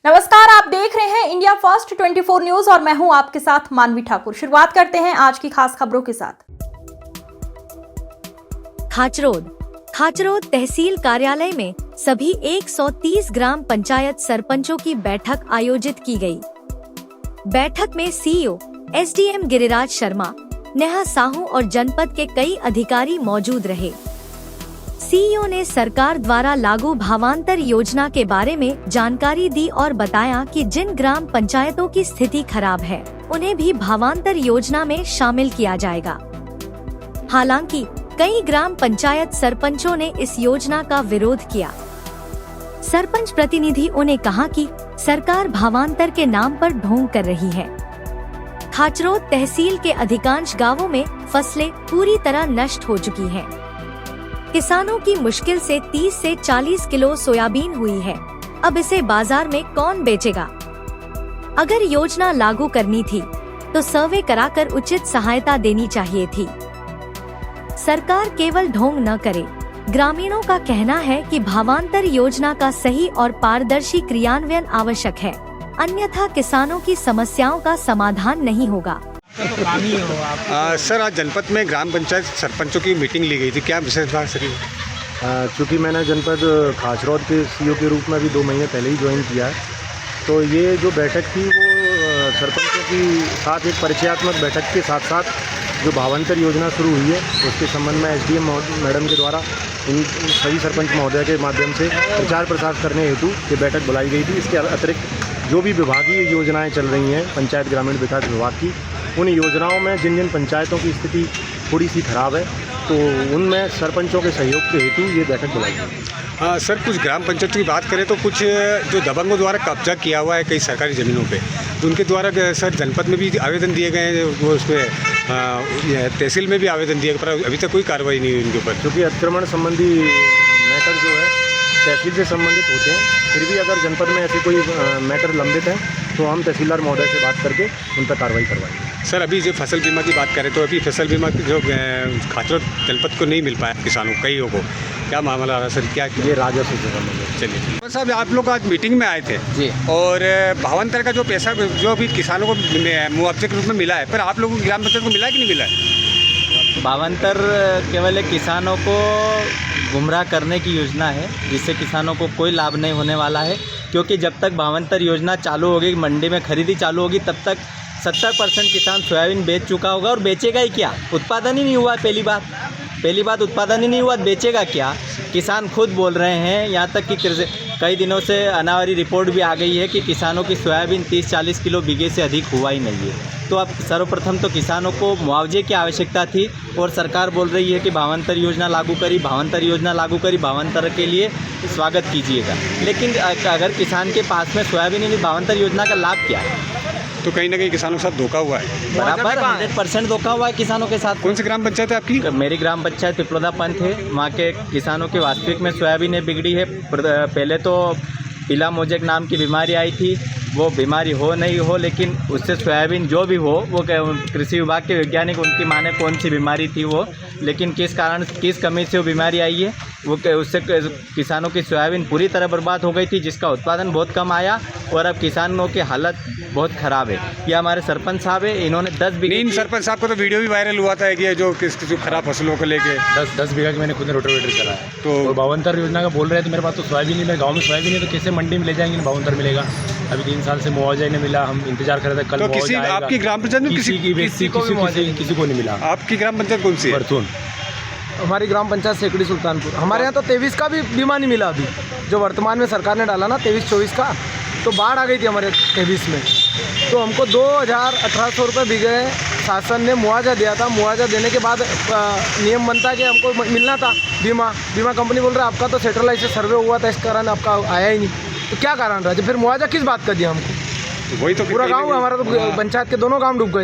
नमस्कार, आप देख रहे हैं इंडिया फर्स्ट 24 न्यूज और मैं हूं आपके साथ मानवी ठाकुर। शुरुआत करते हैं आज की खास खबरों के साथ। खाचरोद तहसील कार्यालय में सभी 130 ग्राम पंचायत सरपंचों की बैठक आयोजित की गई। बैठक में सीईओ एसडीएम गिरिराज शर्मा, नेहा साहू और जनपद के कई अधिकारी मौजूद रहे। सीईओ ने सरकार द्वारा लागू भावांतर योजना के बारे में जानकारी दी और बताया कि जिन ग्राम पंचायतों की स्थिति खराब है उन्हें भी भावांतर योजना में शामिल किया जाएगा। हालांकि कई ग्राम पंचायत सरपंचों ने इस योजना का विरोध किया। सरपंच प्रतिनिधियों ने कहा कि सरकार भावांतर के नाम पर ढोंग कर रही है। खाचरोद तहसील के अधिकांश गांवों में फसलें पूरी तरह नष्ट हो चुकी हैं। किसानों की मुश्किल से 30 से 40 किलो सोयाबीन हुई है। अब इसे बाजार में कौन बेचेगा? अगर योजना लागू करनी थी तो सर्वे कराकर उचित सहायता देनी चाहिए थी। सरकार केवल ढोंग न करे। ग्रामीणों का कहना है कि भावांतर योजना का सही और पारदर्शी क्रियान्वयन आवश्यक है, अन्यथा किसानों की समस्याओं का समाधान नहीं होगा। सर, आज जनपद में ग्राम पंचायत सरपंचों की मीटिंग ली गई थी, क्या विशेष बात सर? चूँकि मैंने जनपद खाचरोद के सीईओ के रूप में भी 2 महीने पहले ही ज्वाइन किया है, तो ये जो बैठक थी वो सरपंचों की साथ एक परिचयात्मक बैठक के साथ साथ जो भावांतर योजना शुरू हुई है उसके संबंध में एसडीएम मैडम के द्वारा इन सभी सरपंच महोदय के माध्यम से प्रचार प्रसार करने हेतु ये बैठक बुलाई गई थी। इसके अतिरिक्त जो भी विभागीय योजनाएं चल रही हैं पंचायत ग्रामीण विकास विभाग की, उन योजनाओं में जिन जिन पंचायतों की स्थिति थोड़ी सी खराब है तो उनमें सरपंचों के सहयोग के हेतु ये बैठक बुलाई गई। सर, कुछ ग्राम पंचायत की बात करें तो कुछ जो दबंगों द्वारा कब्जा किया हुआ है कई सरकारी ज़मीनों पे, तो उनके द्वारा सर जनपद में भी आवेदन दिए गए हैं, वो उसमें तहसील में भी आवेदन दिए, पर अभी तक कोई कार्रवाई नहीं हुई उनके ऊपर। क्योंकि अतिक्रमण संबंधी मैटर जो है तहसील से संबंधित होते हैं, फिर भी अगर जनपद में ऐसे कोई मैटर लंबित है तो हम तहसीलदार महोदय से बात करके उन पर कार्रवाई करवाएंगे। सर, अभी जो फसल बीमा की बात करें तो अभी फसल बीमा जो खाचरोद जनपद को नहीं मिल पाया किसानों कईयों को, क्या मामला रहा सर? क्या ये राजस्व से संबंधित है। चलिए साहब, आप लोग आज मीटिंग में आए थे जी, और भावांतर का जो पैसा जो अभी किसानों को मुआवजे के रूप में मिला है, पर आप लोगों को ग्राम पंचायत को मिला है कि नहीं मिला है? भावांतर केवल एक किसानों को गुमराह करने की योजना है, जिससे किसानों को कोई लाभ नहीं होने वाला है। क्योंकि जब तक भावांतर योजना चालू होगी, मंडी में खरीदी चालू होगी, तब तक 70% किसान सोयाबीन बेच चुका होगा और बेचेगा ही क्या? उत्पादन ही नहीं हुआ। पहली बात उत्पादन ही नहीं हुआ, बेचेगा क्या? किसान खुद बोल रहे हैं, यहाँ तक कि कई दिनों से अनावरी रिपोर्ट भी आ गई है कि किसानों की सोयाबीन 30-40 किलो बीघे से अधिक हुआ ही नहीं है। तो अब सर्वप्रथम तो किसानों को मुआवजे की आवश्यकता थी और सरकार बोल रही है कि भावांतर योजना लागू करी, भावांतर के लिए स्वागत कीजिएगा। लेकिन अगर किसान के पास में सोयाबीन नहीं, भावांतर योजना का लाभ क्या है? तो कहीं ना कहीं किसानों के साथ धोखा हुआ है। बराबर 100% धोखा हुआ है किसानों के साथ। कौन सी ग्राम पंचायत है आपकी? मेरी ग्राम पंचायत पिपलोदा पंथ है। वहाँ के किसानों के वास्तविक में सोयाबीन बिगड़ी है। पहले तो पीला मोजेक नाम की बीमारी आई थी, वो बीमारी हो नहीं हो, लेकिन उससे सोयाबीन जो भी हो, वो कृषि विभाग के वैज्ञानिक उनकी माने कौन सी बीमारी थी वो, लेकिन किस कारण किस कमी से वो बीमारी आई है, वो उससे किसानों की सोयाबीन पूरी तरह बर्बाद हो गई थी, जिसका उत्पादन बहुत कम आया और अब किसानों की हालत बहुत ख़राब है। ये हमारे सरपंच साहब है, इन्होंने 10 बीघे। सरपंच साहब को तो वीडियो भी वायरल हुआ था कि जो खराब फसलों को लेके 10 बीघा की मैंने खुद ने रोटावेटर करा है। तो भावांतर योजना का बोल रहे हैं तो मेरे पास तो सोयाबीन नहीं, मेरे गाँव में सोयाबीन नहीं, तो कैसे मंडी में ले जाएंगे? भावांतर मिलेगा। अभी 3 साल से मुआवजा नहीं मिला, हम इंतजार कर रहे थे कल। तो किसी आपकी ग्राम पंचायत में किसी को नहीं मिला। आपकी ग्राम पंचायत कौन सी है? बरथून। हमारी ग्राम पंचायत सेकड़ी सुल्तानपुर। हमारे यहाँ तो 23 का भी बीमा नहीं मिला अभी, जो वर्तमान में सरकार ने डाला ना 23-24 का, तो बाढ़ आ गई थी हमारे 23 में, तो हमको 2,1800 रुपये बीघे शासन ने मुआवजा दिया था। मुआवजा देने के बाद नियम बनता है कि हमको मिलना था बीमा कंपनी बोल रहा है आपका तो सेटेलाइट से सर्वे हुआ था, इस कारण आपका आया ही नहीं। तो क्या कारण रहा? फिर मुआवजा किस बात का दिया हमको? वही तो पूरा गाँव हमारा तो पंचायत के दोनों गाँव डूब गए थे।